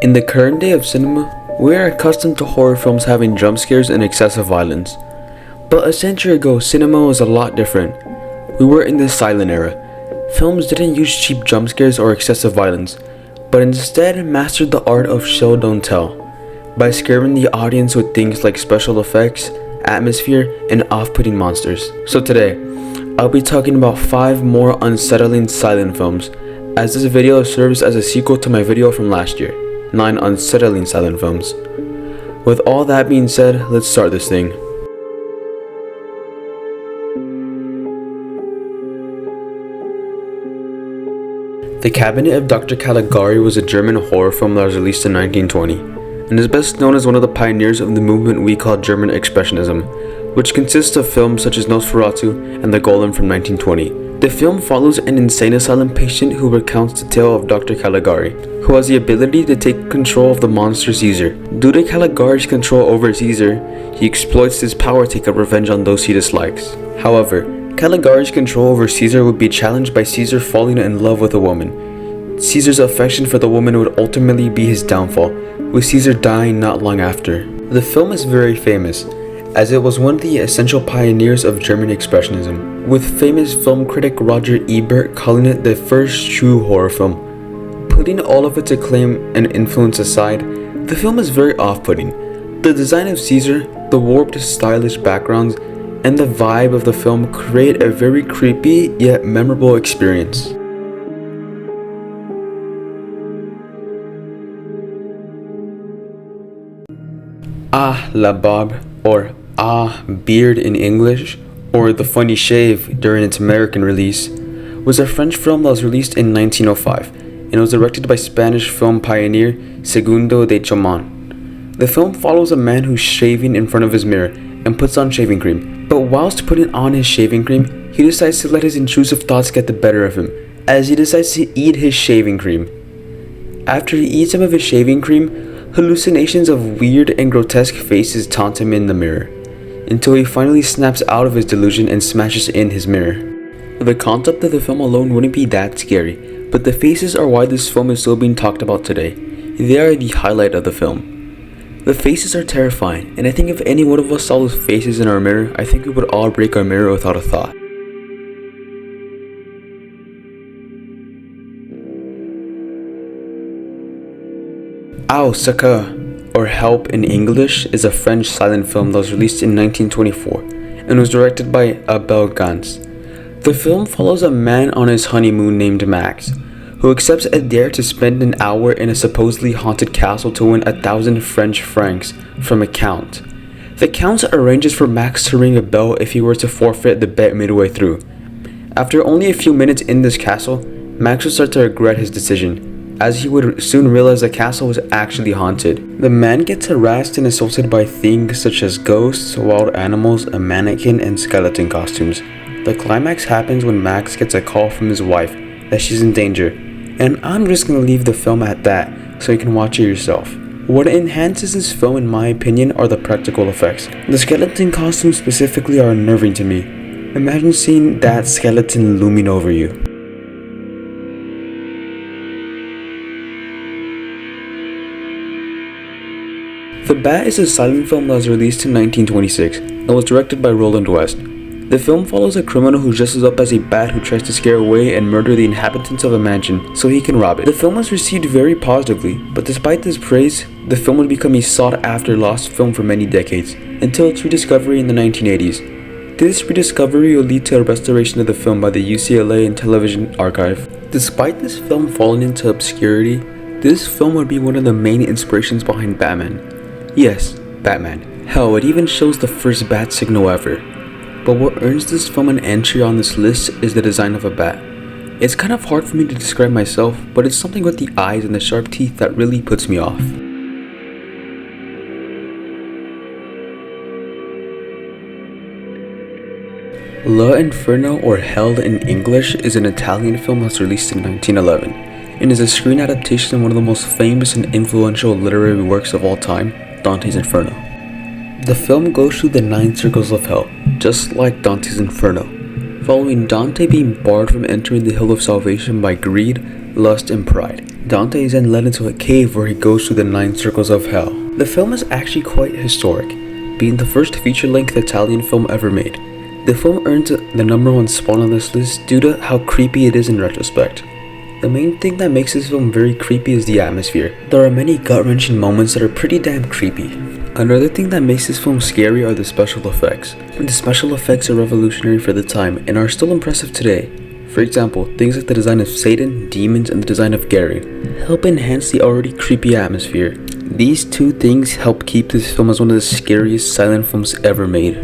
In the current day of cinema, we are accustomed to horror films having jump scares and excessive violence. But a century ago, cinema was a lot different. We were in the silent era. Films didn't use cheap jump scares or excessive violence, but instead mastered the art of show don't tell, by scaring the audience with things like special effects, atmosphere, and off-putting monsters. So today, I'll be talking about 5 more unsettling silent films, as this video serves as a sequel to my video from last year, 9 unsettling silent films. With all that being said, let's start this thing. The Cabinet of Dr. Caligari was a German horror film that was released in 1920, and is best known as one of the pioneers of the movement we call German Expressionism, which consists of films such as Nosferatu and The Golem from 1920. The film follows an insane asylum patient who recounts the tale of Dr. Caligari, who has the ability to take control of the monster Caesar. Due to Caligari's control over Caesar, he exploits his power to take up revenge on those he dislikes. However, Caligari's control over Caesar would be challenged by Caesar falling in love with a woman. Caesar's affection for the woman would ultimately be his downfall, with Caesar dying not long after. The film is very famous, as it was one of the essential pioneers of German Expressionism, with famous film critic Roger Ebert calling it the first true horror film. Putting all of its acclaim and influence aside, the film is very off-putting. The design of Caesar, the warped, stylish backgrounds, and the vibe of the film create a very creepy yet memorable experience. Ah La Barbe, or Ah Beard in English, or The Funny Shave during its American release, was a French film that was released in 1905 and was directed by Spanish film pioneer Segundo de Chomon. The film follows a man who's shaving in front of his mirror and puts on shaving cream, but whilst putting on his shaving cream, he decides to let his intrusive thoughts get the better of him, as he decides to eat his shaving cream. After he eats some of his shaving cream, hallucinations of weird and grotesque faces taunt him in the mirror, until he finally snaps out of his delusion and smashes in his mirror. The concept of the film alone wouldn't be that scary, but the faces are why this film is still being talked about today. They are the highlight of the film. The faces are terrifying, and I think if any one of us saw those faces in our mirror, I think we would all break our mirror without a thought. Au Secours, or Help in English, is a French silent film that was released in 1924 and was directed by Abel Gance. The film follows a man on his honeymoon named Max, who accepts a dare to spend an hour in a supposedly haunted castle to win 1,000 French francs from a count. The count arranges for Max to ring a bell if he were to forfeit the bet midway through. After only a few minutes in this castle, Max would start to regret his decision, as he would soon realize the castle was actually haunted. The man gets harassed and assaulted by things such as ghosts, wild animals, a mannequin, and skeleton costumes. The climax happens when Max gets a call from his wife that she's in danger, and I'm just gonna leave the film at that so you can watch it yourself. What enhances this film in my opinion are the practical effects. The skeleton costumes specifically are unnerving to me. Imagine seeing that skeleton looming over you. The Bat is a silent film that was released in 1926 and was directed by Roland West. The film follows a criminal who dresses up as a bat who tries to scare away and murder the inhabitants of a mansion so he can rob it. The film was received very positively, but despite this praise, the film would become a sought-after lost film for many decades, until its rediscovery in the 1980s. This rediscovery will lead to a restoration of the film by the UCLA and Television Archive. Despite this film falling into obscurity, this film would be one of the main inspirations behind Batman. Yes, Batman. Hell, it even shows the first bat signal ever. But what earns this film an entry on this list is the design of a bat. It's kind of hard for me to describe myself, but it's something with the eyes and the sharp teeth that really puts me off. L'Inferno, or Hell in English, is an Italian film that's released in 1911 and is a screen adaptation of one of the most famous and influential literary works of all time, Dante's Inferno. The film goes through the 9 circles of hell, just like Dante's Inferno, following Dante being barred from entering the Hill of Salvation by greed, lust, and pride. Dante is then led into a cave where he goes through the 9 circles of hell. The film is actually quite historic, being the first feature-length Italian film ever made. The film earns the #1 spot on this list due to how creepy it is in retrospect. The main thing that makes this film very creepy is the atmosphere. There are many gut-wrenching moments that are pretty damn creepy. Another thing that makes this film scary are the special effects. The special effects are revolutionary for the time and are still impressive today. For example, things like the design of Satan, demons, and the design of Gary help enhance the already creepy atmosphere. These two things help keep this film as one of the scariest silent films ever made.